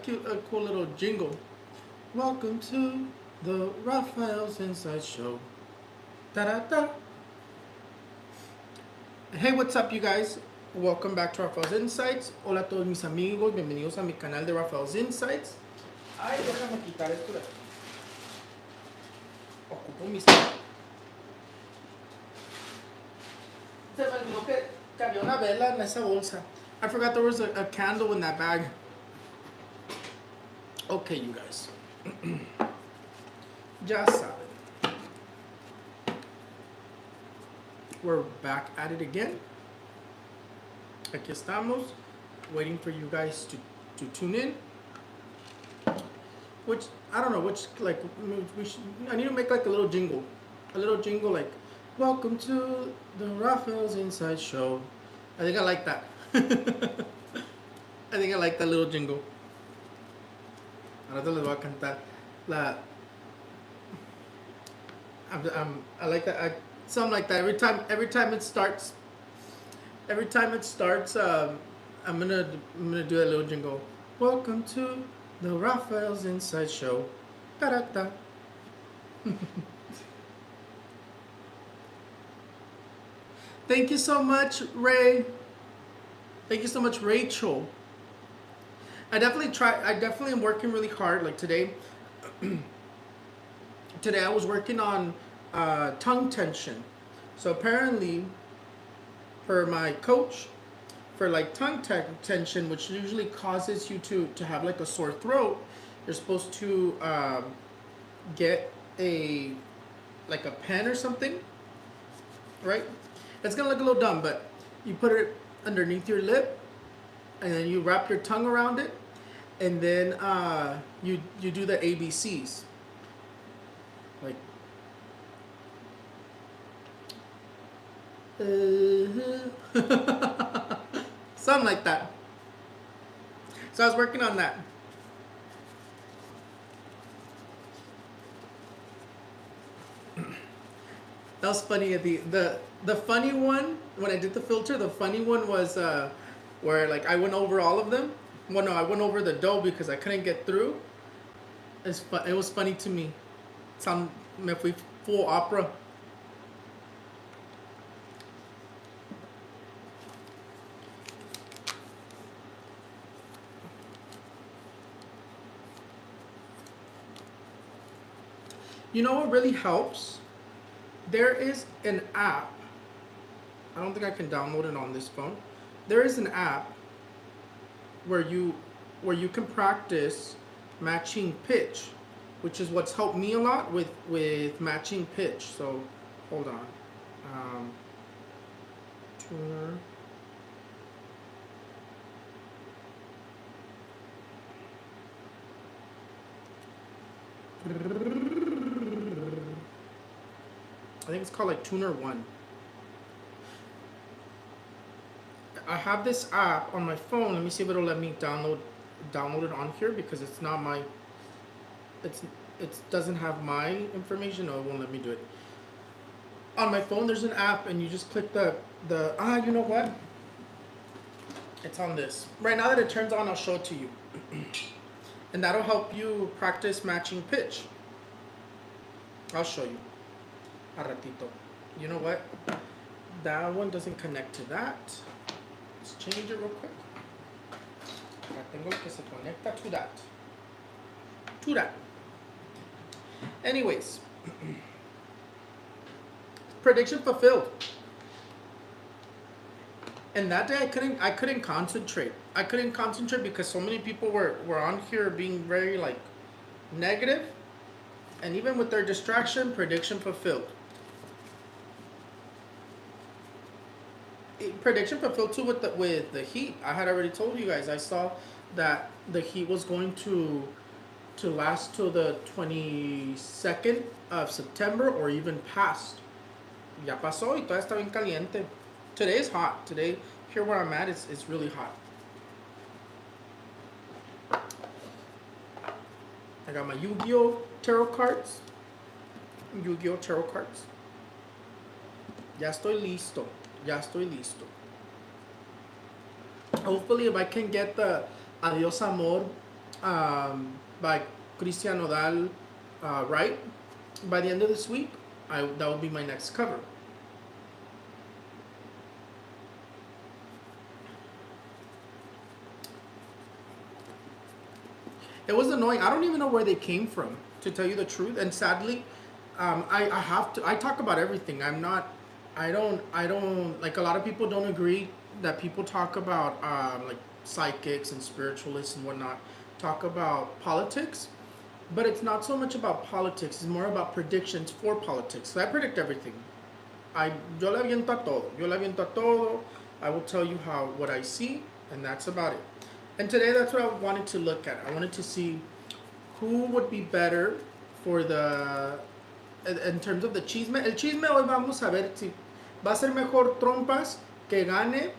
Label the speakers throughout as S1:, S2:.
S1: a cool little jingle. Welcome to the Raphaelsinsights show. Da da da. Hey, what's up, you guys? Welcome back to Raphael's Insights. Hola a todos mis amigos, bienvenidos a mi canal de Raphael's Insights. Ay, déjame quitar esto de aquí. Ocupo mis. Se me olvidó que había una vela en esa bolsa. I forgot there was a candle in that bag. Okay, you guys. Ya saben. We're back at it again. Aquí estamos, waiting for you guys to tune in. Which, I don't know, which, like, I need to make like a little jingle. A little jingle like, welcome to the Raphael's Inside Show. I think I like that. I think I like that little jingle. Ahora les voy a cantar la. I like that. Something like that. Every time it starts. I'm gonna do a little jingle. Welcome to the Raphael's Inside Show. Da da da. Thank you so much, Ray. Thank you so much, Rachel. I definitely am working really hard. Like today, I was working on tongue tension. So apparently, for my coach, for like tongue tension, which usually causes you to have like a sore throat, you're supposed to get a pen or something, right? It's gonna look a little dumb, but you put it underneath your lip, and then you wrap your tongue around it, and then you do the ABCs, like. Something like that. So I was working on that. That was funny. The funny one, when I did the filter, the funny one was where like I went over all of them. Well, no, I went over the dough because I couldn't get through. It was funny to me. Me fui full opera. You know what really helps? There is an app. I don't think I can download it on this phone. There is an app where you can practice matching pitch, which is what's helped me a lot with matching pitch. So hold on. Tuner. I think it's called like Tuner 1. I have this app on my phone. Let me see if it'll let me download it on here because it's not my. It doesn't have my information. No, it won't let me do it. On my phone, there's an app, and you just click the. You know what? It's on this. Right now that it turns on, I'll show it to you, and that'll help you practice matching pitch. I'll show you. A ratito. You know what? That one doesn't connect to that. Let's change it real quick. Acá tengo que se conecta to that. To that. Anyways. Prediction fulfilled. And that day I couldn't concentrate. I couldn't concentrate because so many people were on here being very like negative. And even with their distraction, prediction fulfilled. Prediction fulfilled too with the heat. I had already told you guys. I saw that the heat was going to last till the 22nd of September or even past. Ya pasó y todavía está bien caliente. Today is hot. Today, here where I'm at, it's really hot. I got my Yu-Gi-Oh tarot cards. Yu-Gi-Oh tarot cards. Ya estoy listo. Hopefully, if I can get the Adios Amor by Cristian Nodal, right? By the end of this week, that will be my next cover. It was annoying. I don't even know where they came from, to tell you the truth. And sadly, I have to. I talk about everything. I'm not. I don't like a lot of people don't agree that people talk about like psychics and spiritualists and whatnot talk about politics, but it's not so much about politics. It's more about predictions for politics. So I predict everything. Yo le aviento a todo. Yo le aviento a todo. I will tell you what I see, and that's about it. And today, that's what I wanted to look at. I wanted to see who would be better for en terms of the chisme. El chisme hoy vamos a ver si va a ser mejor Trumpas que gane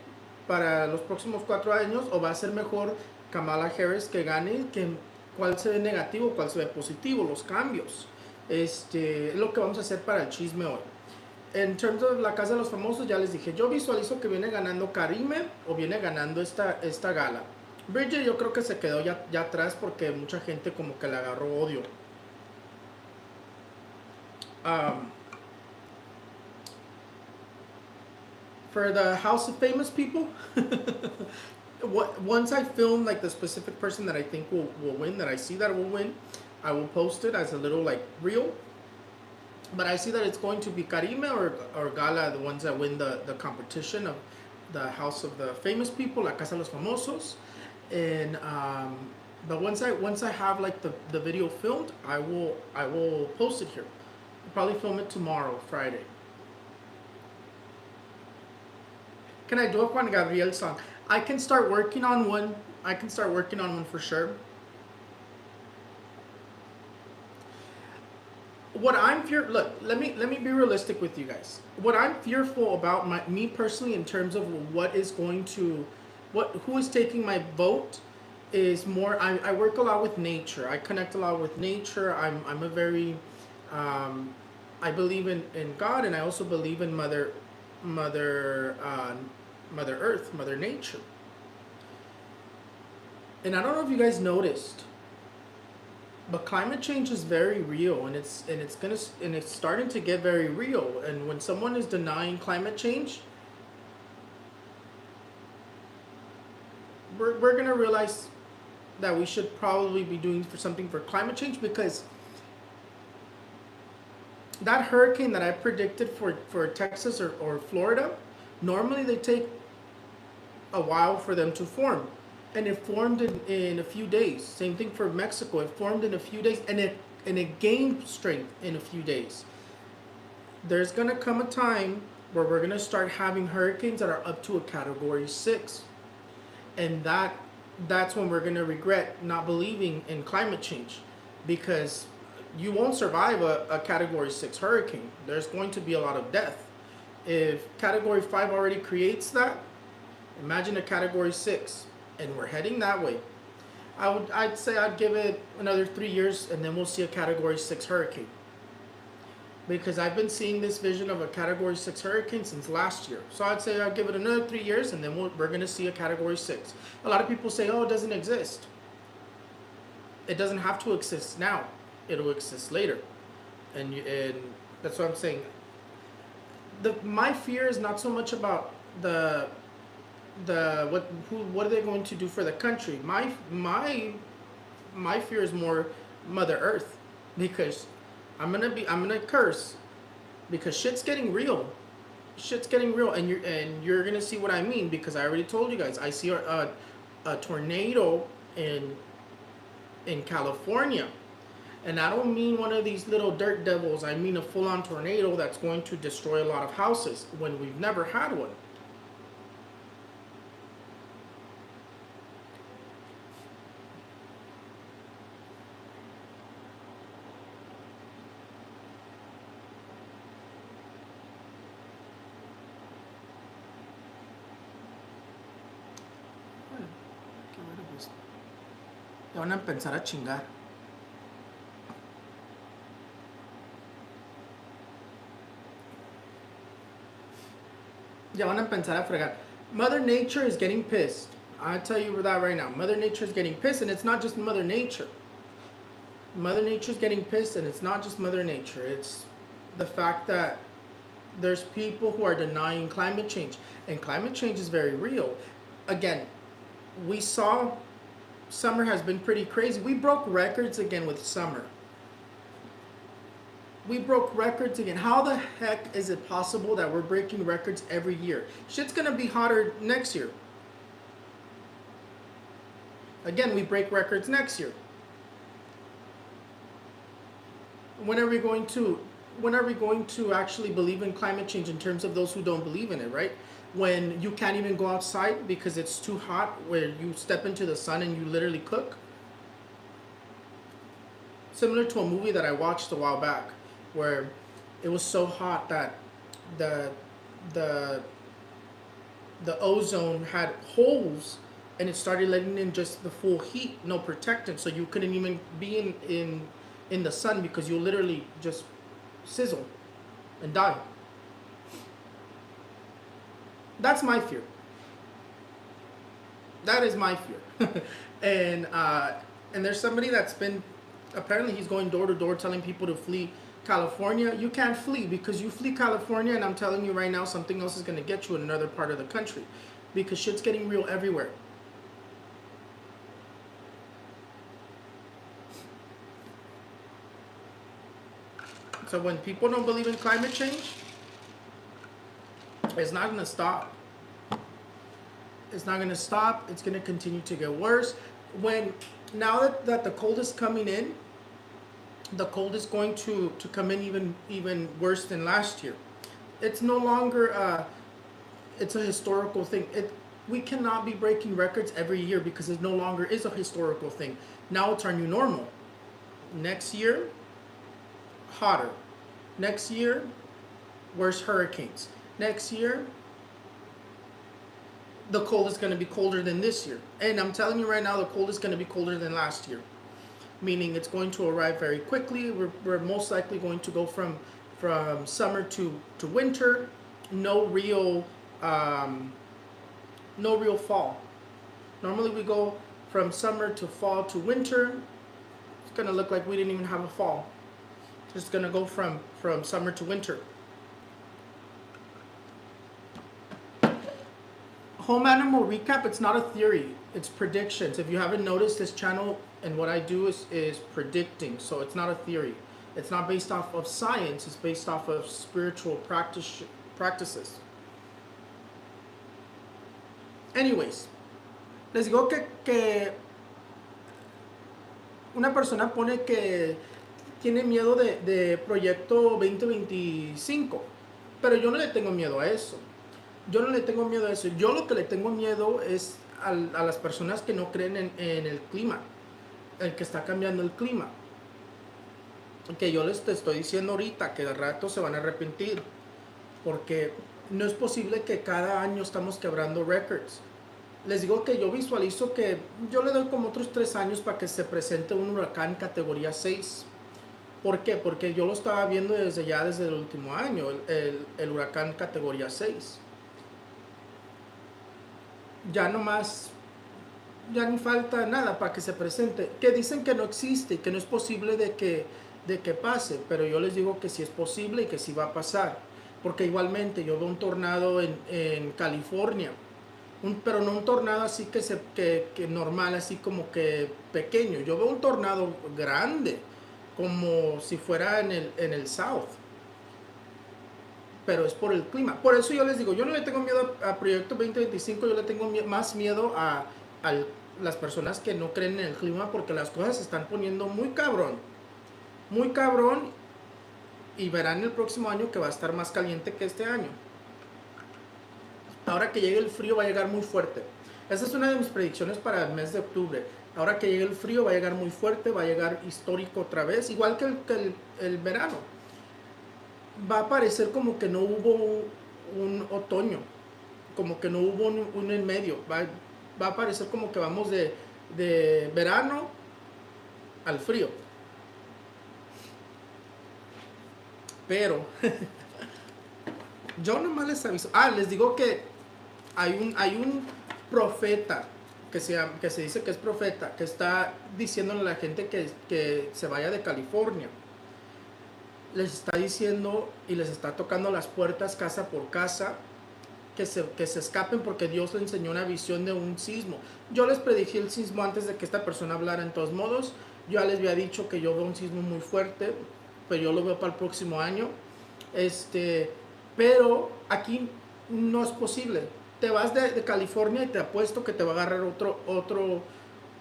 S1: para los próximos 4 años o va a ser mejor Kamala Harris que gane, cuál se ve negativo, cuál se ve positivo, los cambios. Es lo que vamos a hacer para el chisme hoy. En terms of la Casa de los Famosos, ya les dije, yo visualizo que viene ganando Karime o viene ganando esta gala. Bridget yo creo que se quedó ya atrás porque mucha gente como que le agarró odio. For the House of Famous People, once I film like the specific person that I think will win, that I see that will win, I will post it as a little like reel. But I see that it's going to be Karime or Gala, the ones that win the competition of the House of the Famous People, La Casa de los Famosos. And but once I have like the video filmed, I will post it here. I'll probably film it tomorrow, Friday. Can I do a Juan Gabriel song? I can start working on one. I can start working on one for sure. What I'm look, let me be realistic with you guys. What I'm fearful about me personally in terms of what is going to who is taking my vote is more I work a lot with nature. I connect a lot with nature. I'm a very I believe in God, and I also believe in Mother Earth, Mother Nature. And I don't know if you guys noticed, but climate change is very real, and it's starting to get very real. And when someone is denying climate change, we're gonna realize that we should probably be doing something for climate change, because that hurricane that I predicted for Texas or Florida, normally they take a while for them to form. And it formed in a few days. Same thing for Mexico. It formed in a few days, and it gained strength in a few days. There's gonna come a time where we're gonna start having hurricanes that are up to a Category 6, and that's when we're gonna regret not believing in climate change, because you won't survive a Category 6 hurricane. There's going to be a lot of death. If Category 5 already creates that, imagine a Category 6. And we're heading that way. I'd say I'd give it another 3 years, and then we'll see a Category 6 hurricane. Because I've been seeing this vision of a Category 6 hurricane since last year. So I'd say I'd give it another 3 years, and then we're going to see a Category 6. A lot of people say, oh, it doesn't exist. It doesn't have to exist now. It'll exist later. And that's what I'm saying. My fear is not so much about what are they going to do for the country. My fear is more Mother Earth, because I'm gonna curse, because shit's getting real, and you're gonna see what I mean, because I already told you guys. I see a tornado in California, and I don't mean one of these little dirt devils. I mean a full-on tornado that's going to destroy a lot of houses when we've never had one. Ya van a empezar a chingar. Ya van a empezar a fregar. Mother Nature is getting pissed. I tell you that right now. Mother Nature is getting pissed, and it's not just Mother Nature. Mother Nature's getting pissed, and it's not just Mother Nature. It's the fact that there's people who are denying climate change, and climate change is very real. Again, we saw summer has been pretty crazy. We broke records again with summer. We broke records again. How the heck is it possible that we're breaking records every year? Shit's gonna be hotter next year. Again, we break records next year. When are we going to actually believe in climate change in terms of those who don't believe in it, right? When you can't even go outside because it's too hot, where you step into the sun and you literally cook. Similar to a movie that I watched a while back, where it was so hot that the ozone had holes, and it started letting in just the full heat, no protectant, so you couldn't even be in the sun because you literally just sizzle and die. That's my fear. That is my fear. and there's somebody that's been, apparently he's going door to door telling people to flee California. You can't flee, because you flee California, and I'm telling you right now, something else is going to get you in another part of the country, because shit's getting real everywhere. So when people don't believe in climate change, it's not going to stop. It's not going to stop. It's going to continue to get worse. Now that the cold is coming in, the cold is going to come in even worse than last year. It's no longer it's a historical thing. We cannot be breaking records every year, because it no longer is a historical thing. Now it's our new normal. Next year, hotter. Next year, worse hurricanes. Next year, the cold is going to be colder than this year. And I'm telling you right now, the cold is going to be colder than last year. Meaning it's going to arrive very quickly. We're most likely going to go from summer to winter. No real fall. Normally we go from summer to fall to winter. It's going to look like we didn't even have a fall. It's going to go from summer to winter. Home animal recap, it's not a theory, it's predictions. If you haven't noticed, this channel and what I do is predicting. So it's not a theory. It's not based off of science, it's based off of spiritual practices. Anyways, les digo que una persona pone que tiene miedo de Proyecto 2025, pero yo no le tengo miedo a eso. Yo no le tengo miedo a eso. Yo lo que le tengo miedo es a las personas que no creen en el clima, el que está cambiando el clima. Que yo les estoy diciendo ahorita que de rato se van a arrepentir, porque no es posible que cada año estamos quebrando records. Les digo que yo visualizo que yo le doy como otros 3 años para que se presente un huracán categoría 6. ¿Por qué? Porque yo lo estaba viendo desde el último año, el huracán categoría 6. Ya no ni falta nada para que se presente. Que dicen que no existe, que no es posible de que pase, pero yo les digo que sí es posible y que sí va a pasar. Porque igualmente yo veo un tornado en California, pero no un tornado así que normal, así como que pequeño. Yo veo un tornado grande, como si fuera en el South. Pero es por el clima. Por eso yo les digo, yo no le tengo miedo a Proyecto 2025, yo le tengo más miedo a las personas que no creen en el clima, porque las cosas se están poniendo muy cabrón. Muy cabrón, y verán el próximo año que va a estar más caliente que este año. Ahora que llegue el frío va a llegar muy fuerte. Esa es una de mis predicciones para el mes de octubre. Ahora que llegue el frío va a llegar muy fuerte, va a llegar histórico otra vez, igual que el verano. Va a parecer como que no hubo un otoño, como que no hubo un en medio. Va a parecer como que vamos de verano al frío. Pero yo nomás les aviso. Les digo que hay un profeta que se dice que es profeta, que está diciéndole a la gente que se vaya de California. Les está diciendo y les está tocando las puertas casa por casa, que se escapen porque Dios le enseñó una visión de un sismo. Yo les predije el sismo antes de que esta persona hablara. En todos modos, yo ya les había dicho que yo veo un sismo muy fuerte, pero yo lo veo para el próximo año. Pero aquí no es posible. Te vas de California y te apuesto que te va a agarrar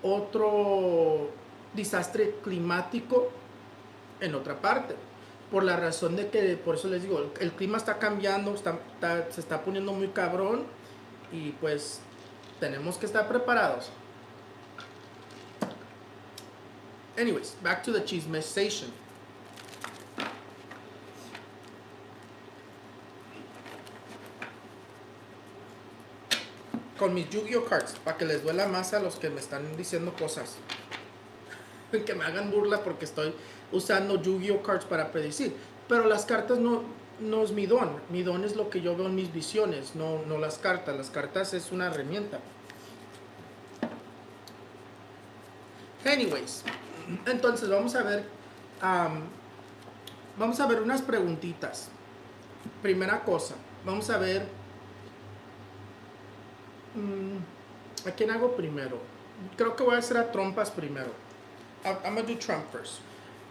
S1: otro desastre climático en otra parte. Por la razón de que, por eso les digo, el clima está cambiando, se está poniendo muy cabrón y pues tenemos que estar preparados. Anyways, back to the chismesation. Con mis Yu-Gi-Oh cards, para que les duela más a los que me están diciendo cosas. Que me hagan burla porque estoy usando Yu-Gi-Oh cards para predecir. Pero las cartas no es mi don. Mi don es lo que yo veo en mis visiones, no las cartas. Las cartas es una herramienta. Anyways, entonces vamos a ver unas preguntitas. Primera cosa, vamos a ver ¿a quién hago primero? Creo que voy a hacer a Trompas primero. I'm gonna do Trump first.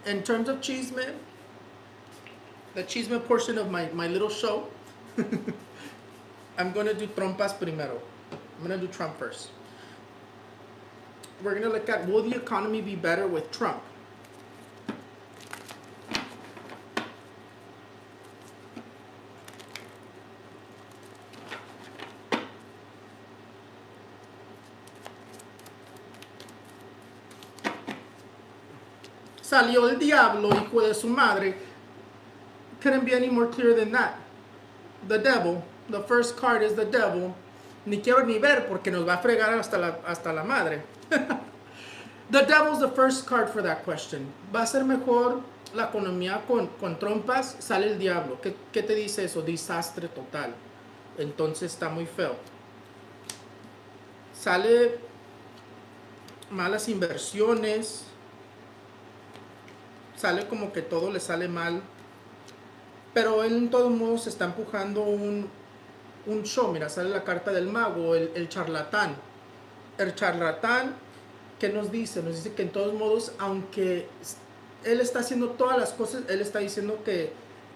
S1: In terms of chisme, the chisme portion of my little show, I'm gonna do Trompas primero. I'm gonna do Trump first. We're gonna look at, will the economy be better with Trump? Salió el diablo, hijo de su madre. Couldn't be any more clear than that. The devil. The first card is the devil. Ni quiero ni ver porque nos va a fregar hasta la madre. The devil's the first card for that question. ¿Va a ser mejor la economía con trompas? Sale el diablo. ¿Qué te dice eso? Desastre total. Entonces está muy feo. Sale malas inversiones. Sale como que todo le sale mal. Pero él en todos modos está empujando un show. Mira, sale la carta del mago, el charlatán. El charlatán, ¿qué nos dice? Nos dice que en todos modos, aunque él está haciendo todas las cosas, él está diciendo que,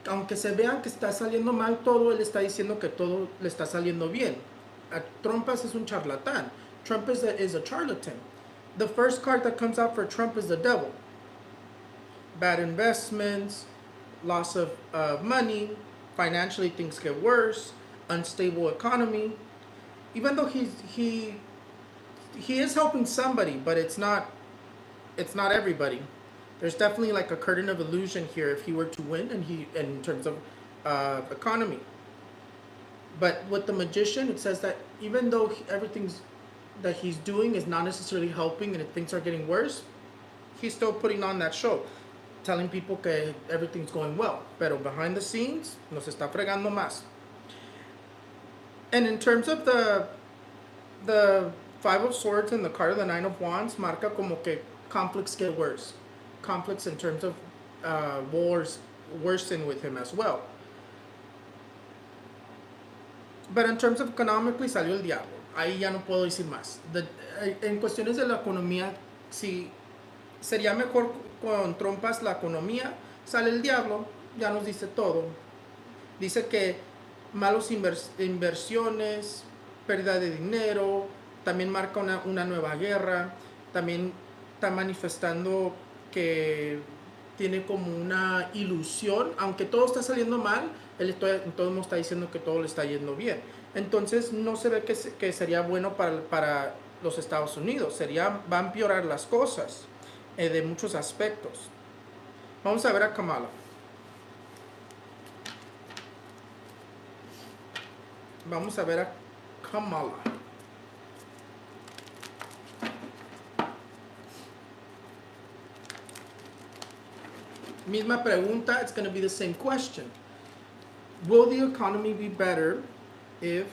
S1: aunque se vean que está saliendo mal todo, él está diciendo que todo le está saliendo bien. Trumpas es un charlatán. Trump is a charlatan. The first card that comes out for Trump is the devil. Bad investments, loss of money, financially things get worse, unstable economy. Even though he is helping somebody, but it's not everybody. There's definitely like a curtain of illusion here if he were to win, and in terms of economy. But with the magician, it says that even though everything's that he's doing is not necessarily helping, and if things are getting worse, he's still putting on that show, telling people que everything's going well, pero behind the scenes nos está fregando más. And in terms of the Five of Swords and the card of the Nine of Wands, marca como que conflicts get worse. Conflicts in terms of wars worsen with him as well. But in terms of economically, salió el diablo. Ahí ya no puedo decir más. En cuestiones de la economía, sí, sería mejor con trompas la economía. Sale el diablo, ya nos dice todo. Dice que malos inversiones, pérdida de dinero, también marca una nueva guerra, también está manifestando que tiene como una ilusión, aunque todo está saliendo mal, él todo mundo está diciendo que todo le está yendo bien. Entonces no se ve que sería bueno para los Estados Unidos, va a empeorar las cosas de muchos aspectos. Vamos a ver a Kamala. Vamos a ver a Kamala. Misma pregunta, it's going to be the same question. Will the economy be better if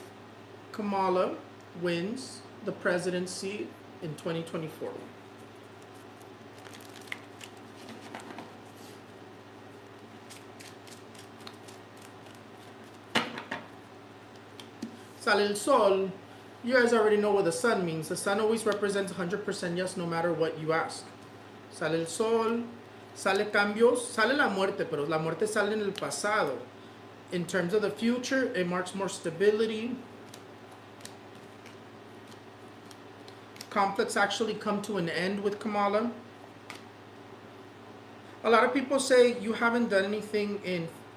S1: Kamala wins the presidency in 2024. Sale el sol. You guys already know what the sun means. The sun always represents 100% yes no matter what you ask. Sale el sol, sale cambios, sale la muerte, pero la muerte sale en el pasado. In terms of the future, it marks more stability. Conflicts actually come to an end with Kamala. A lot of people say you haven't done anything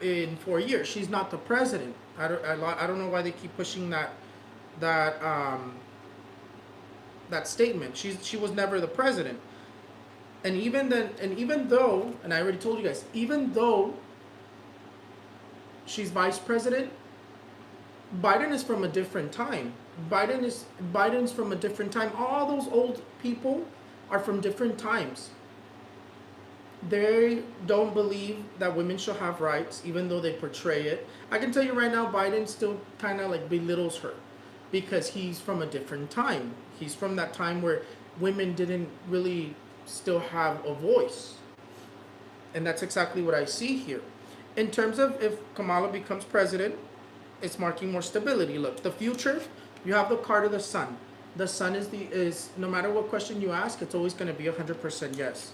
S1: in 4 years. She's not the president. I don't know why they keep pushing that statement. She was never the president. And even though, and I already told you guys, even though she's vice president, Biden is from a different time. Biden's from a different time. All those old people are from different times. They don't believe that women should have rights, even though they portray it. I can tell you right now, Biden still kind of like belittles her because he's from a different time. He's from that time where women didn't really still have a voice. And that's exactly what I see here. In terms of if Kamala becomes president, it's marking more stability. Look, the future, you have the card of the sun. The sun is no matter what question you ask, it's always going to be 100% yes.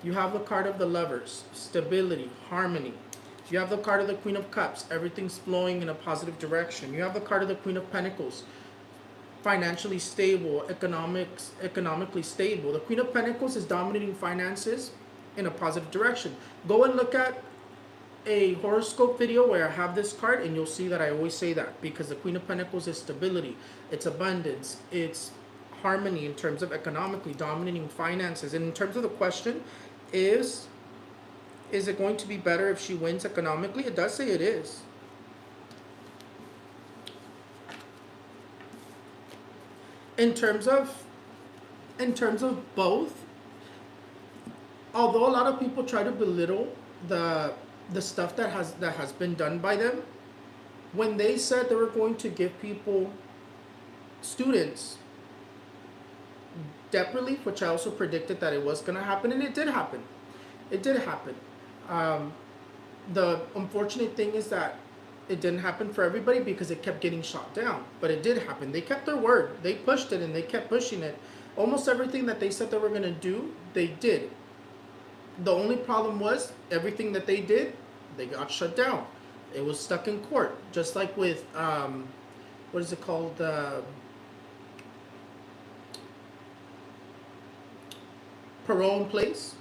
S1: You have the card of the lovers, stability, harmony. You have the card of the Queen of Cups, everything's flowing in a positive direction. You have the card of the Queen of Pentacles, financially stable, economically stable. The Queen of Pentacles is dominating finances in a positive direction. Go and look at a horoscope video where I have this card and you'll see that I always say that because the Queen of Pentacles is stability, it's abundance, it's harmony in terms of economically dominating finances. And in terms of the question, is it going to be better if she wins economically? It does say it is. In terms of both, although a lot of people try to belittle the stuff that has been done by them, when they said they were going to give people, students, debt relief, which I also predicted that it was going to happen, and it did happen. It did happen. The unfortunate thing is that it didn't happen for everybody because it kept getting shot down. But it did happen. They kept their word. They pushed it and they kept pushing it. Almost everything that they said they were going to do, they did. The only problem was everything that they did, they got shut down. It was stuck in court. Just like with, what is it called? Parole in place.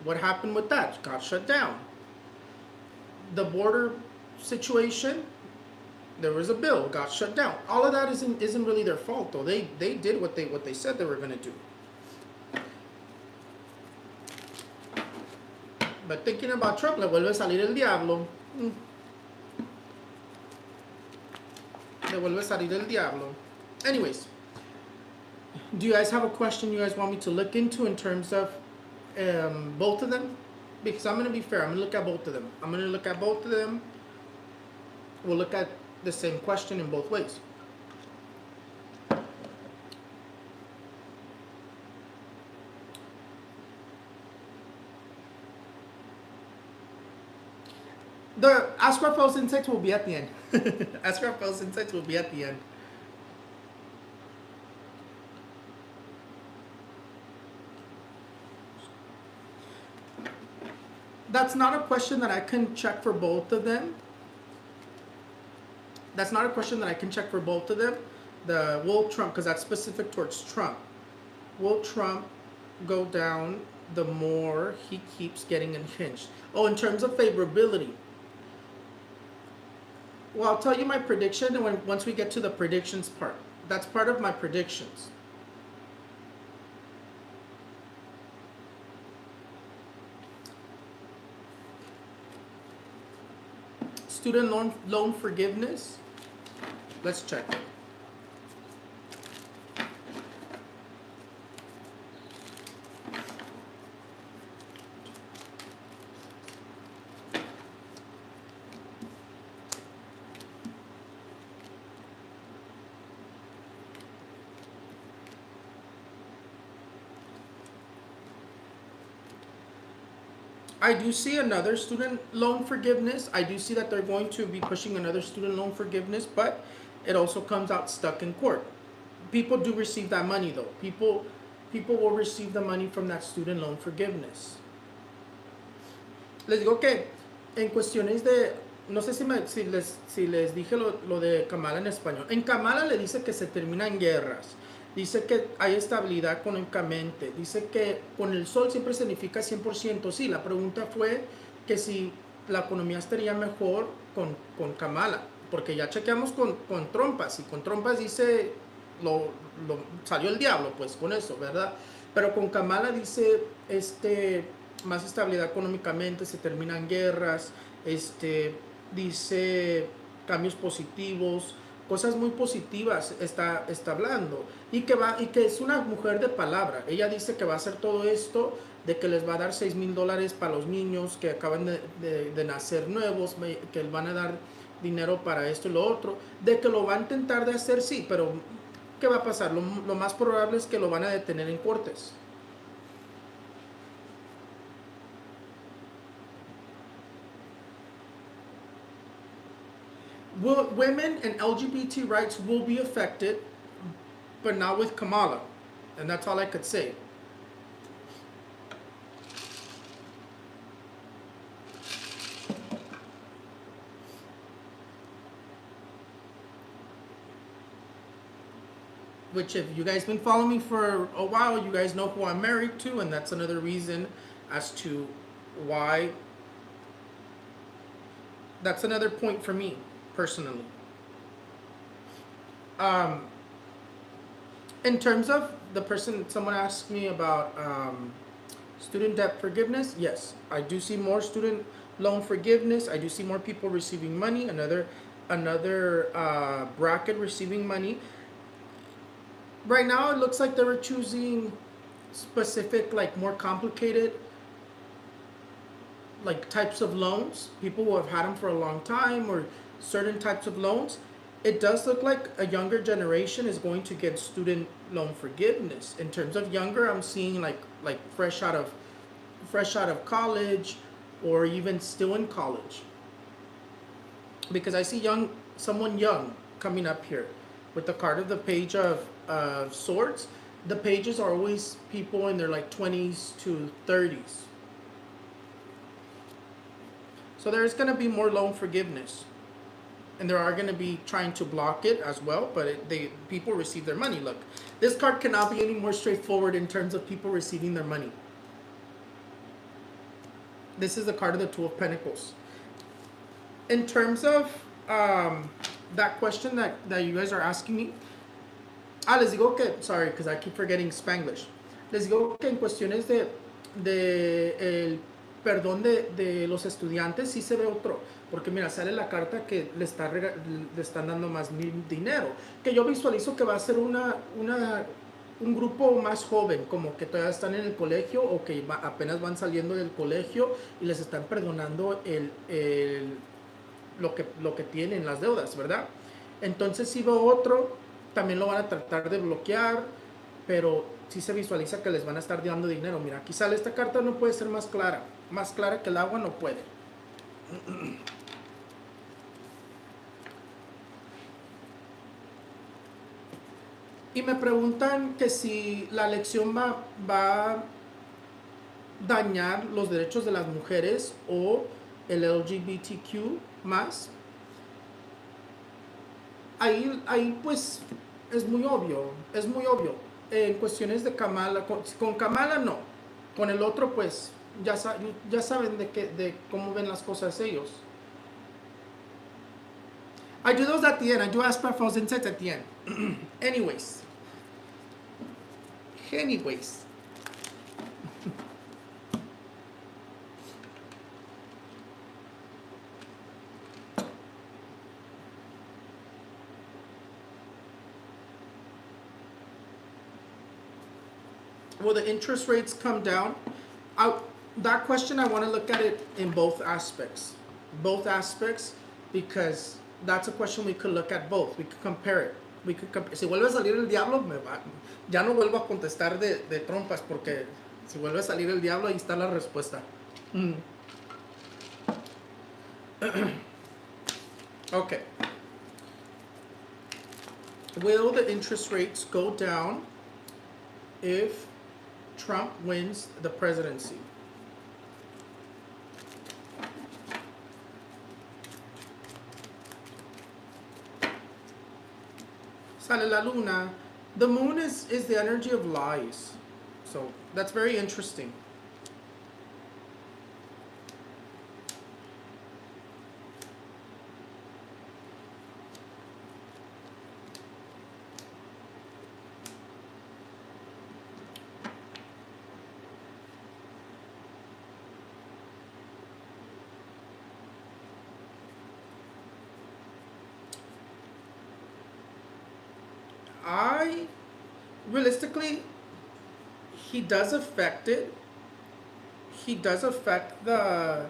S1: What happened with that? Got shut down. The border situation, there was a bill, got shut down. All of that isn't really their fault though. They did what they said they were going to do. But thinking about Trump, le vuelve a salir el diablo. Le vuelve a salir el diablo. Anyways, do you guys have a question you guys want me to look into in terms of both of them? Because I'm going to be fair. I'm going to look at both of them. We'll look at the same question in both ways. The Ask Raphaelsinsights will be at the end. Ask Raphaelsinsights will be at the end. That's not a question that I can check for both of them. The will Trump, because that's specific towards Trump. Will Trump go down the more he keeps getting unhinged? Oh, in terms of favorability. Well, I'll tell you my prediction and once we get to the predictions part. That's part of my predictions. Student loan forgiveness. Let's check. I do see another student loan forgiveness. I do see that they're going to be pushing another student loan forgiveness, but it also comes out stuck in court. People do receive that money though. People will receive the money from that student loan forgiveness. Les digo que en cuestiones de, no sé si les dije lo de Kamala en español. En Kamala le dice que se terminan guerras, dice que hay estabilidad económicamente, dice que con el sol siempre significa 100%. Sí, la pregunta fue que si la economía estaría mejor con Kamala, porque ya chequeamos con trompas, y con trompas dice, salió el diablo pues con eso, ¿verdad? Pero con Kamala dice, más estabilidad económicamente, se terminan guerras, dice cambios positivos, cosas muy positivas está hablando, y que es una mujer de palabra. Ella dice que va a hacer todo esto, de que les va a dar $6,000 para los niños que acaban de nacer nuevos, que les van a dar dinero para esto y lo otro, de que lo va a intentar de hacer, sí, pero ¿qué va a pasar? Lo más probable es que lo van a detener en cortes. Women and LGBT rights will be affected, but not with Kamala. And that's all I could say. Which, if you guys been following me for a while, you guys know who I'm married to, and that's another reason as to why. That's another point for me personally. In terms of someone asked me about student debt forgiveness. Yes, I do see more student loan forgiveness. I do see more people receiving money. Another bracket receiving money. Right now, it looks like they were choosing specific, like more complicated, like types of loans. People who have had them for a long time, or certain types of loans. It does look like a younger generation is going to get student loan forgiveness. In terms of younger, I'm seeing like fresh out of college, or even still in college. Because I see someone young coming up here with the card of the Page of Swords. The pages are always people in their like 20s to 30s. So there's going to be more loan forgiveness, and there are going to be trying to block it as well, but people receive their money. Look, this card cannot be any more straightforward in terms of people receiving their money. This is the card of the Two of Pentacles. In terms of that question that you guys are asking me, les digo que, sorry, because I keep forgetting Spanglish. Les digo que en cuestiones de el perdón de los estudiantes, sí se ve otro. Porque mira, sale la carta que le están dando más dinero. Que yo visualizo que va a ser un grupo más joven, como que todavía están en el colegio, o que apenas van saliendo del colegio y les están perdonando lo que tienen, las deudas, ¿verdad? Entonces si veo otro, también lo van a tratar de bloquear, pero sí se visualiza que les van a estar dando dinero. Mira, aquí sale esta carta, no puede ser más clara que el agua, no puede. Y me preguntan que si la elección va a dañar los derechos de las mujeres o el LGBTQ más. Ahí pues es muy obvio. En cuestiones de Kamala, con Kamala no. Con el otro pues ya saben de cómo ven las cosas ellos. I do those at the end. I do ask Raphaelsinsights at the end. Anyways. Will the interest rates come down? That question, I want to look at it in both aspects. Because that's a question we could look at both. We could compare it. Si vuelve a salir el diablo, ya no vuelvo a contestar de trompas, porque si vuelve a salir el diablo, ahí está la respuesta. Mm. Okay. Will the interest rates go down if Trump wins the presidency? Sale la luna. The moon is the energy of lies. So that's very interesting. I realistically, he does affect it. He does affect the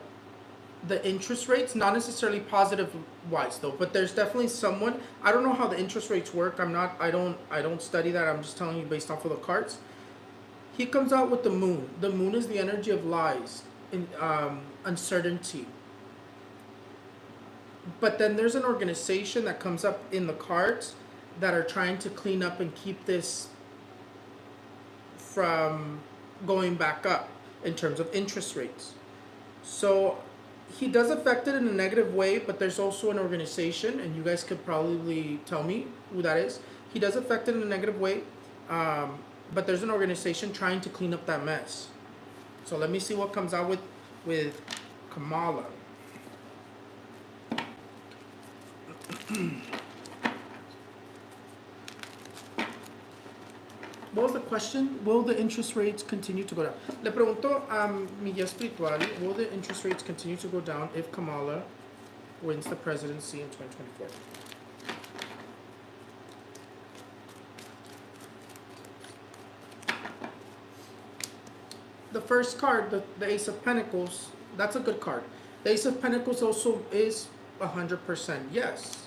S1: interest rates, not necessarily positive wise though, but there's definitely someone. I don't know how the interest rates work. I don't study that. I'm just telling you based off of the cards. He comes out with the moon. The moon is the energy of lies, in uncertainty. But then there's an organization that comes up in the cards that are trying to clean up and keep this from going back up in terms of interest rates. So he does affect it in a negative way, but there's also an organization, and you guys could probably tell me who that is. He does affect it in a negative way, but there's an organization trying to clean up that mess. So let me see what comes out with Kamala. What was the question? Will the interest rates continue to go down? Le pregunto a mi guía espiritual, will the interest rates continue to go down if Kamala wins the presidency in 2024? The first card, the Ace of Pentacles, that's a good card. The Ace of Pentacles also is 100% yes.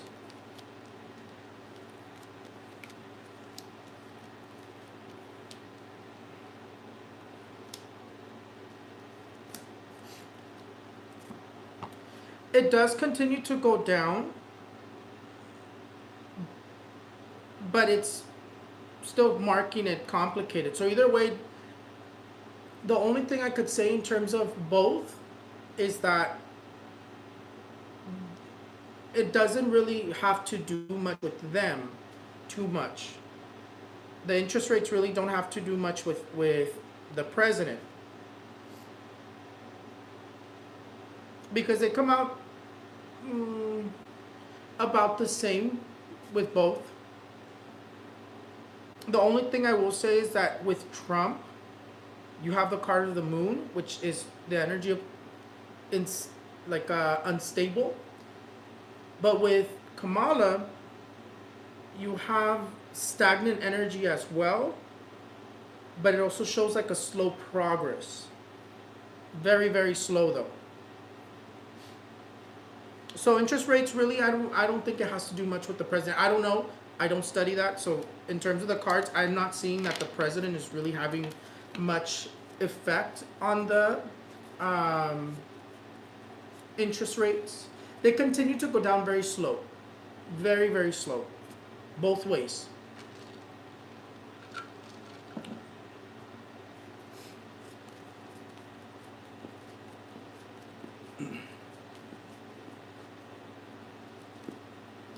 S1: It does continue to go down, but it's still marking it complicated. So either way, the only thing I could say in terms of both is that it doesn't really have to do much with them too much. The interest rates really don't have to do much with the president, because they come out about the same with both. The only thing I will say is that with Trump, you have the card of the moon, which is the energy of unstable. But with Kamala, you have stagnant energy as well, but it also shows like a slow progress. Very, very slow though. So interest rates really, I don't think it has to do much with the president. I don't know. I don't study that. So in terms of the cards, I'm not seeing that the president is really having much effect on the interest rates. They continue to go down very slow. Very, very slow. Both ways.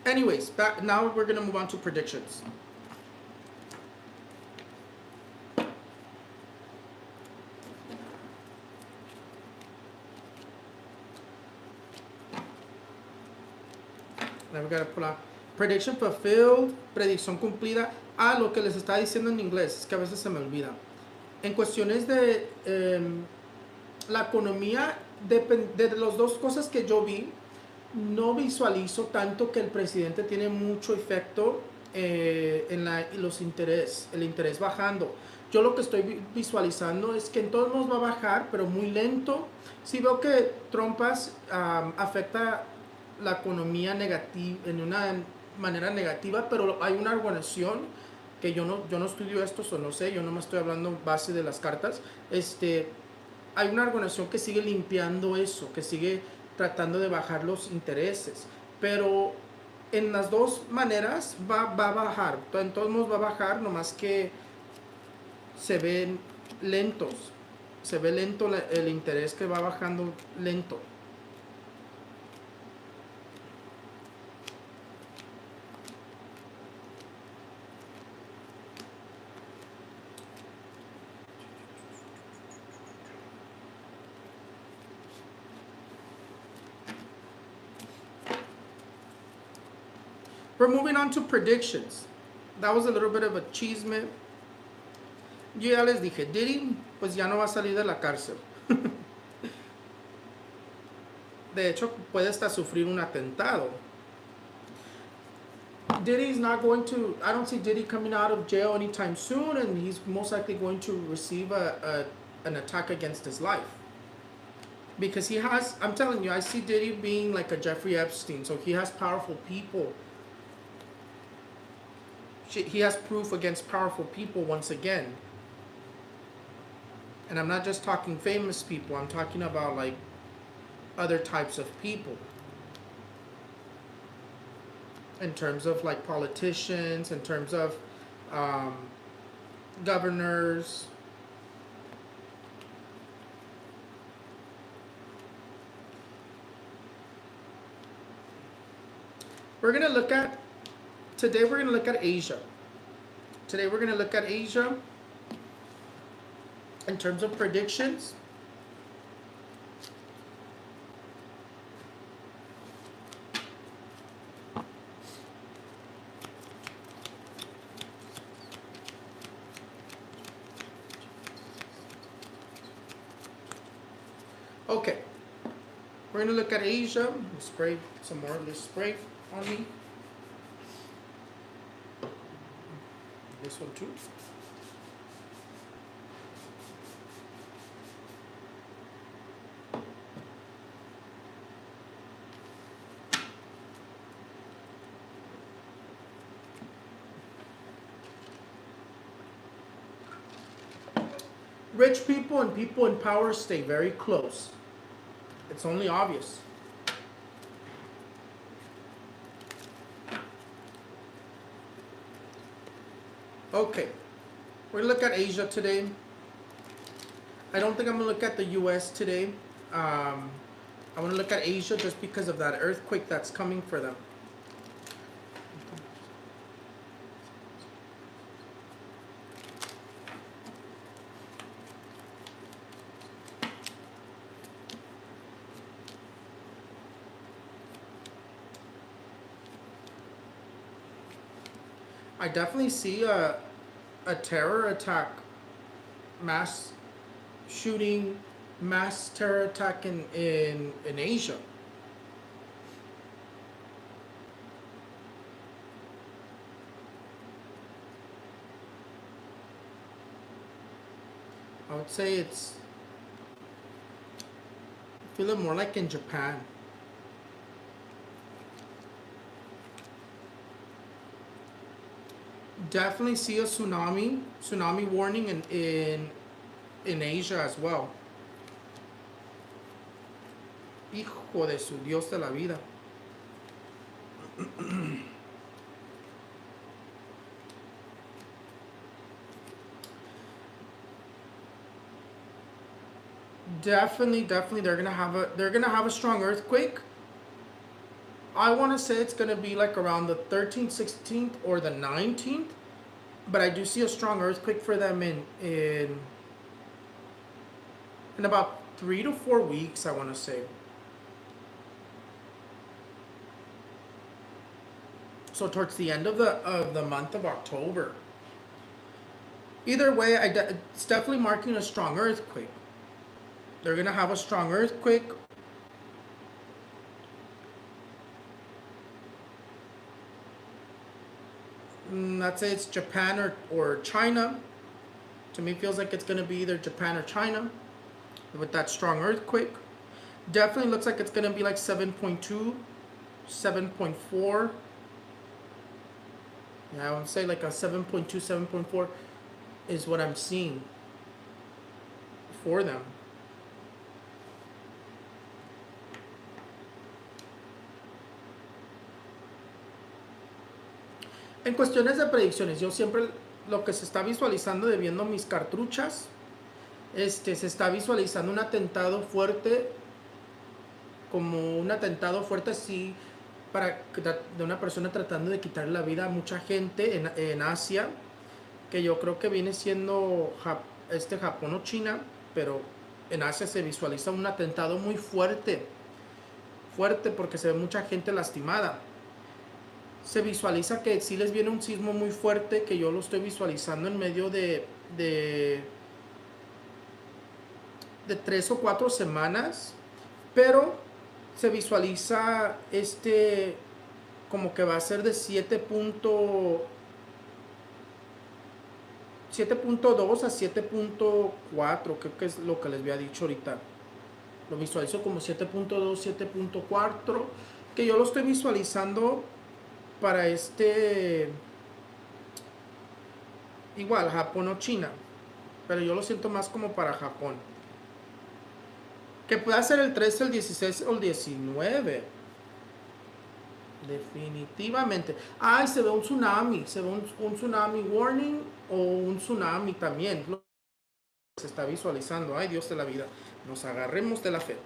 S1: Anyways, now we're gonna move on to predictions. Now we gotta pull out prediction fulfilled, predicción cumplida. Ah, lo que les estaba diciendo en inglés, es que a veces se me olvida. En cuestiones de la economía, de las dos cosas que yo vi, no visualizo tanto que el presidente tiene mucho efecto en los intereses, el interés bajando. Yo lo que estoy visualizando es que en todos modos va a bajar, pero muy lento. Sí veo que Trumpas afecta la economía negativa, en una manera negativa, pero hay una organización que yo no estudio esto, o no sé, yo no me estoy hablando base de las cartas. hay una organización que sigue limpiando eso, que sigue tratando de bajar los intereses. Pero en las dos maneras va a bajar. En todos modos va a bajar, nomás que se ven lentos. Se ve lento el interés que va bajando lento. We're moving on to predictions. That was a little bit of a chisme. Yo ya les dije, Diddy pues ya no va a salir de la cárcel. De hecho, puede hasta sufrir un atentado. Diddy's not going to, I don't see Diddy coming out of jail anytime soon, and he's most likely going to receive an attack against his life. Because he has, I'm telling you, I see Diddy being like a Jeffrey Epstein, so he has powerful people. He has proof against powerful people once again. And I'm not just talking famous people, I'm talking about like other types of people. In terms of like politicians, in terms of governors. Today we're gonna look at Asia. Today we're gonna look at Asia in terms of predictions. Okay, we're gonna look at Asia. Spray some more of this spray on me. This one too. Rich people and people in power stay very close. It's only obvious. Okay, we're gonna look at Asia today. I don't think I'm gonna look at the US today. I want to look at Asia just because of that earthquake that's coming for them. I definitely see a terror attack, mass shooting, mass terror attack in Asia. I would say it's, I feel it more like in Japan. Definitely see a tsunami warning in Asia as well. Hijo de su Dios de la vida. Definitely they're gonna have a strong earthquake. I want to say it's gonna be like around the 13th, 16th, or the 19th, but I do see a strong earthquake for them in about 3 to 4 weeks. I want to say. So towards the end of the month of October. Either way, it's definitely marking a strong earthquake. They're gonna have a strong earthquake. Let's say it's Japan or China. To me, it feels like it's gonna be either Japan or China with that strong earthquake. Definitely looks like it's gonna be like 7.2, 7.4. Yeah, I would say like a 7.2, 7.4 is what I'm seeing for them. En cuestiones de predicciones, yo siempre lo que se está visualizando de viendo mis cartruchas, se está visualizando un atentado fuerte, como un atentado fuerte así, de una persona tratando de quitar la vida a mucha gente en Asia, que yo creo que viene siendo Japón o China, pero en Asia se visualiza un atentado muy fuerte, fuerte porque se ve mucha gente lastimada. Se visualiza que sí les viene un sismo muy fuerte, que yo lo estoy visualizando en medio de 3 o 4 semanas, pero se visualiza como que va a ser de 7.2 a 7.4, creo que es lo que les había dicho ahorita. Lo visualizo como 7.2, 7.4, que yo lo estoy visualizando para igual, Japón o China, pero yo lo siento más como para Japón. Que pueda ser el 13, el 16 o el 19. Definitivamente. Ay, se ve un tsunami. Se ve un tsunami warning o un tsunami también. Se está visualizando. Ay, Dios de la vida. Nos agarremos de la fe.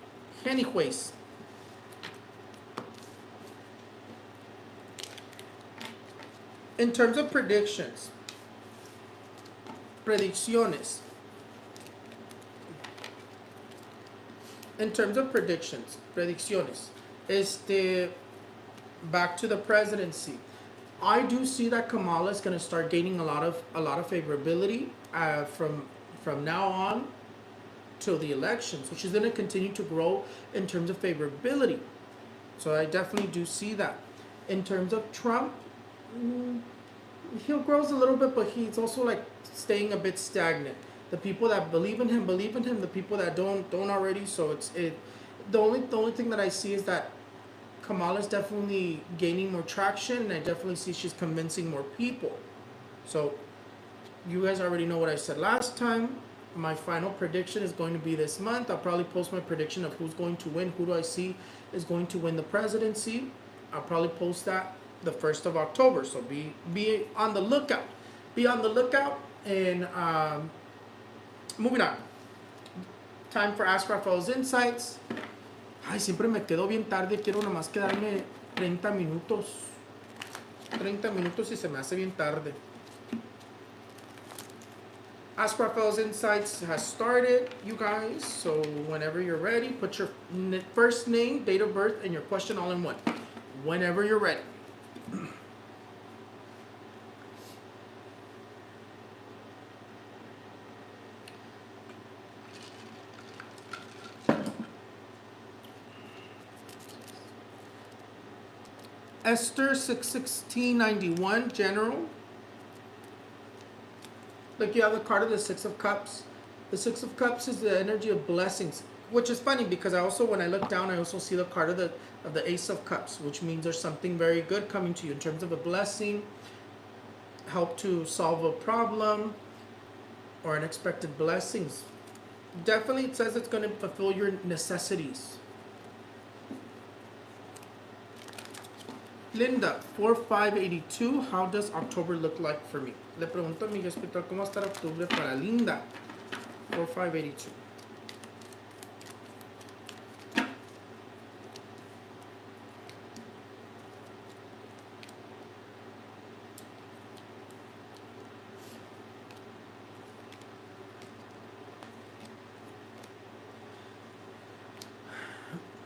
S1: Anyways. In terms of predicciones. In terms of predicciones. Back to the presidency. I do see that Kamala is going to start gaining a lot of favorability from now on till the election. So she's going to continue to grow in terms of favorability. So I definitely do see that. In terms of Trump, he grows a little bit, but he's also like staying a bit stagnant. The people that believe in him. The people that don't already. So the only thing that I see is that Kamala's definitely gaining more traction, and I definitely see she's convincing more people. So you guys already know what I said last time. My final prediction is going to be this month. I'll probably post my prediction of who's going to win. Who do I see is going to win the presidency? I'll probably post that the 1st of October. So be on the lookout. Be on the lookout. And moving on. Time for Ask Raphael's Insights. Ay, siempre me quedo bien tarde. Quiero nomás quedarme 30 minutos. 30 minutos y se me hace bien tarde. Ask Raphael's Insights has started, you guys. So whenever you're ready, put your first name, date of birth, and your question all in one. Whenever you're ready. Esther 61691, General. Look, you have the card of the Six of Cups. The Six of Cups is the energy of blessings, which is funny because I also, when I look down, I also see the card of the Ace of Cups, which means there's something very good coming to you in terms of a blessing, help to solve a problem, or unexpected blessings. Definitely, it says it's going to fulfill your necessities. Linda, 4582, how does October look like for me? Le pregunto a mi espiritual cómo va a estar octubre para Linda. 4582.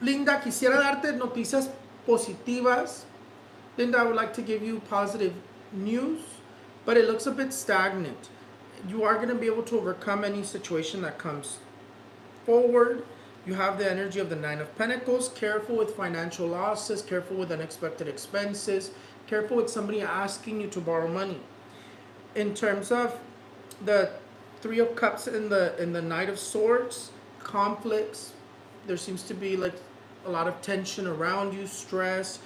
S1: Linda, quisiera darte noticias positivas. Linda, I would like to give you positive news, but it looks a bit stagnant. You are going to be able to overcome any situation that comes forward. You have the energy of the Nine of Pentacles. Careful with financial losses. Careful with unexpected expenses. Careful with somebody asking you to borrow money. In terms of the Three of Cups and the Knight of Swords, conflicts. There seems to be like a lot of tension around you, stress,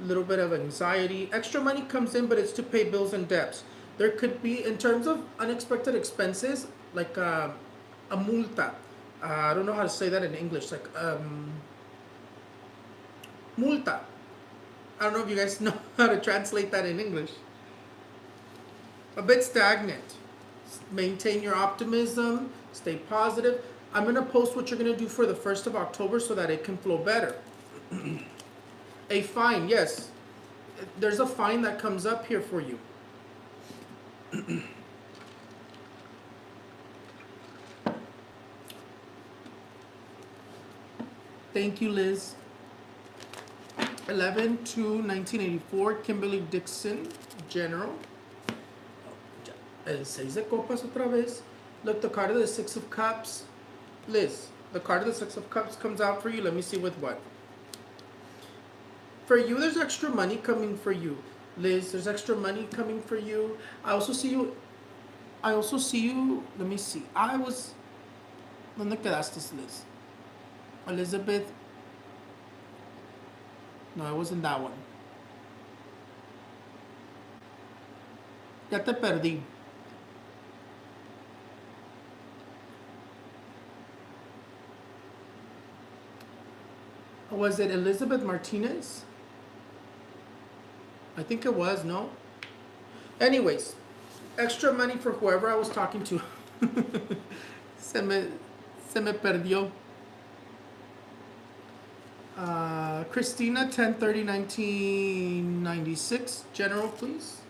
S1: a little bit of anxiety. Extra money comes in, but it's to pay bills and debts. There could be, in terms of unexpected expenses, like a multa. I don't know how to say that in English. Like multa. I don't know if you guys know how to translate that in English. A bit stagnant. Maintain your optimism. Stay positive. I'm going to post what you're going to do for the 1st of October so that it can flow better. A fine, yes. There's a fine that comes up here for you. Thank you, Liz. 11/2/1984, Kimberly Dixon, General. El 6 de copas otra vez. Look, the card of the 6 of cups. Liz, the card of the 6 of cups comes out for you. Let me see with what. For you, there's extra money coming for you. Liz, there's extra money coming for you. I also see you. Let me see. ¿Dónde quedaste, Liz? Elizabeth. No, it wasn't that one. Ya te perdí. Was it Elizabeth Martinez? I think it was, no? Anyways, extra money for whoever I was talking to. se me perdió. Christina, 10/30/1996. General, please.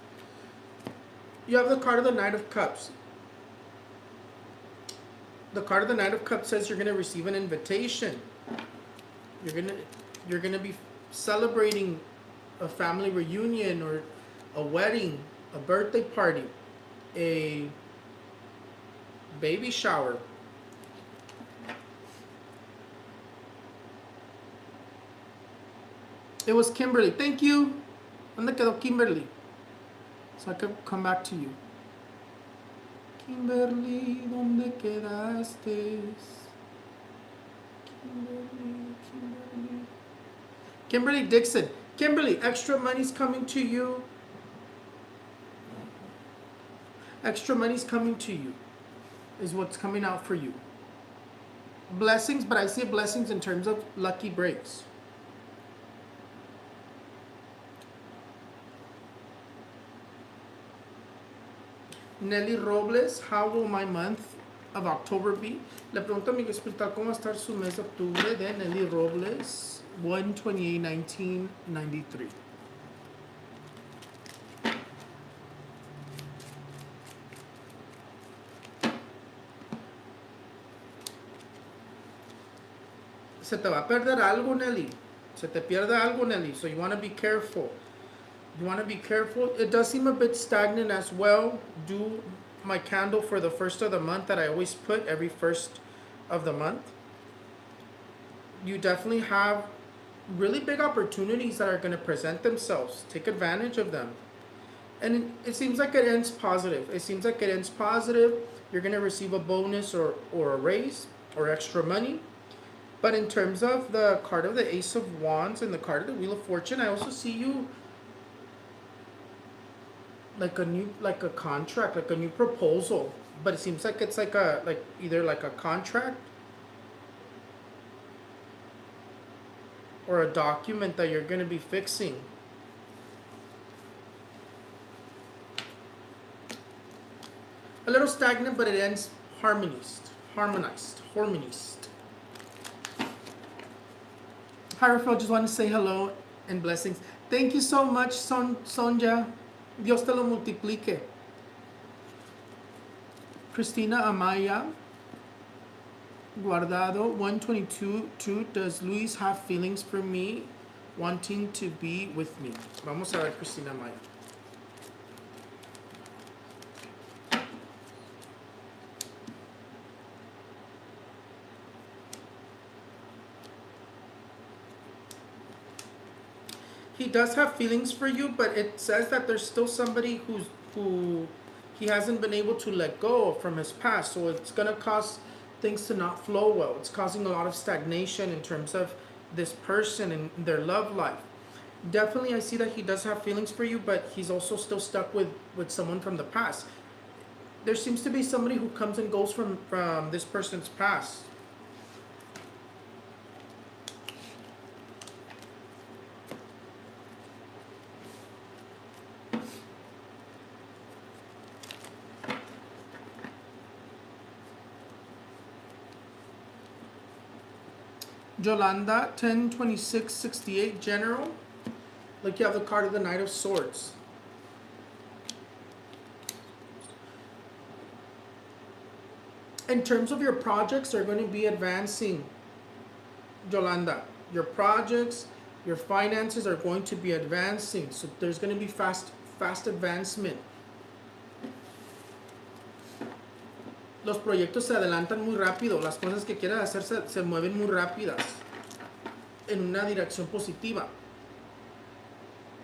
S1: You have the card of the Knight of Cups. The card of the Knight of Cups says you're going to receive an invitation. You're gonna be celebrating a family reunion or a wedding, a birthday party, a baby shower. It was Kimberly. Thank you. ¿Dónde quedó Kimberly? So I could come back to you. Kimberly, ¿dónde quedaste? Kimberly Dixon. Kimberly, extra money's coming to you. Extra money's coming to you is what's coming out for you. Blessings, but I see blessings in terms of lucky breaks. Nelly Robles, how will my month of October be? Le pregunto a mi espiritual cómo va a estar su mes de octubre de Nelly Robles, 1/28/1993. Se te va a perder algo, Nelly. Se te pierde algo, Nelly. So you want to be careful. You want to be careful. It does seem a bit stagnant as well. Do my candle for the 1st of the month that I always put every 1st of the month. You definitely have really big opportunities that are going to present themselves. Take advantage of them. And it seems like it ends positive. It seems like it ends positive. You're going to receive a bonus or a raise or extra money. But in terms of the card of the Ace of Wands and the card of the Wheel of Fortune, I also see you like a contract, like a new proposal. But it seems like it's either like a contract or a document that you're going to be fixing. A little stagnant, but it ends harmonized. Hi, Raphael, just want to say hello and blessings. Thank you so much, Sonja. Dios te lo multiplique. Cristina Amaya Guardado, 1/22/2. Does Luis have feelings for me, wanting to be with me? Vamos a ver, Cristina Amaya. He does have feelings for you, but it says that there's still somebody who he hasn't been able to let go from his past. So it's gonna cause things to not flow well. It's causing a lot of stagnation in terms of this person and their love life. Definitely, I see that he does have feelings for you, but he's also still stuck with someone from the past. There seems to be somebody who comes and goes from this person's past. Yolanda, 102668 General. Like you have the card of the Knight of Swords. In terms of your projects, they're going to be advancing, Yolanda. Your projects, your finances are going to be advancing. So there's going to be fast advancement. Los proyectos se adelantan muy rápido. Las cosas que quieras hacer se mueven muy rápidas. En una dirección positiva.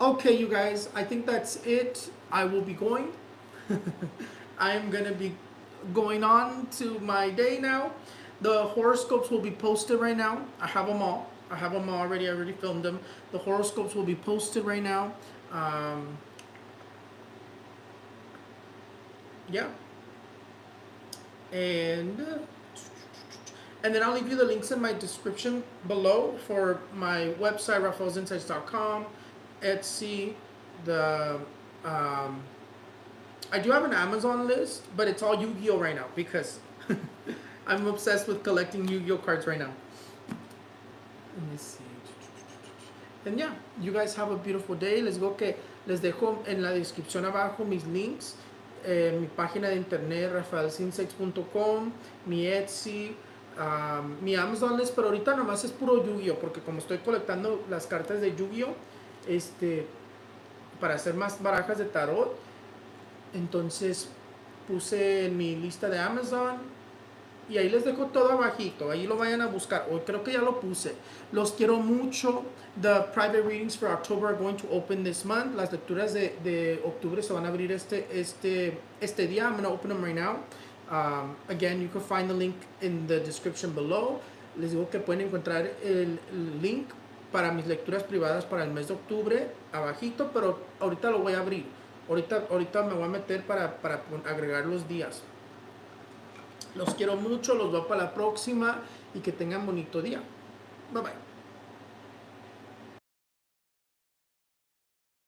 S1: Okay, you guys, I think that's it. I will be going. I'm going to be going on to my day now. The horoscopes will be posted right now. I have them all. I have them already. I already filmed them. The horoscopes will be posted right now. Yeah. And then I'll leave you the links in my description below for my website, Raphaelsinsights.com, Etsy, I do have an Amazon list, but it's all Yu-Gi-Oh right now because I'm obsessed with collecting Yu-Gi-Oh cards right now. Let me see. And yeah, you guys have a beautiful day. Les digo que les dejo en la descripción abajo mis links. Mi página de internet, Raphaelsinsights.com, mi Etsy, mi Amazon list, pero ahorita nomás es puro Yu-Gi-Oh porque como estoy colectando las cartas de Yu-Gi-Oh para hacer más barajas de tarot, entonces puse en mi lista de Amazon y ahí les dejo todo abajito, ahí lo vayan a buscar, o creo que ya lo puse. Los quiero mucho. The private readings for October are going to open this month. Las lecturas de octubre se van a abrir este día. I'm going to open them right now. Again, you can find the link in the description below. Les digo que pueden encontrar el link para mis lecturas privadas para el mes de octubre abajito, pero ahorita lo voy a abrir. Ahorita me voy a meter para agregar los días. Los quiero mucho, los veo para la próxima y que tengan bonito día. Bye bye.